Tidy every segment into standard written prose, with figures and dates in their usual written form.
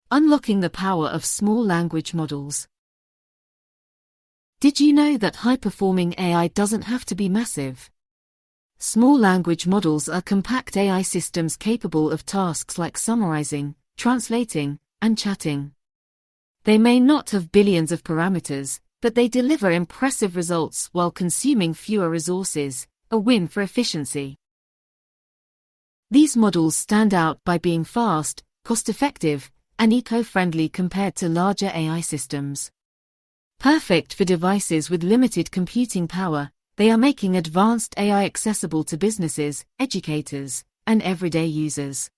Unlocking the power of small language models. Did you know that high-performing AI doesn't have to be massive? Small language models are compact AI systems capable of tasks like summarizing, translating, and chatting. They may not have billions of parameters, but they deliver impressive results while consuming fewer resources, a win for efficiency. These models stand out by being fast, cost-effective, and eco-friendly compared to larger AI systems. Perfect for devices with limited computing power, they are making advanced AI accessible to businesses, educators, and everyday users.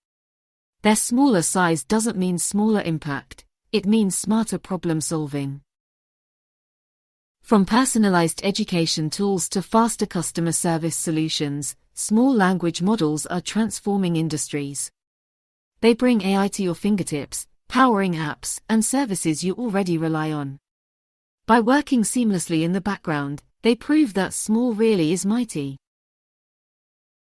Their smaller size doesn't mean smaller impact, it means smarter problem solving. From personalized education tools to faster customer service solutions, small language models are transforming industries. They bring AI to your fingertips, powering apps and services you already rely on. By working seamlessly in the background, they prove that small really is mighty.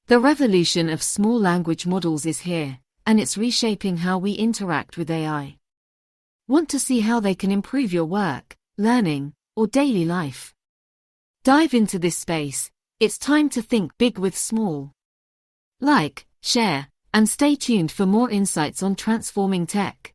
The revolution of small language models is here, and it's reshaping how we interact with AI. Want to see how they can improve your work, learning, or daily life? Dive into this space. It's time to think big with small. Like, share, and stay tuned for more insights on transforming tech.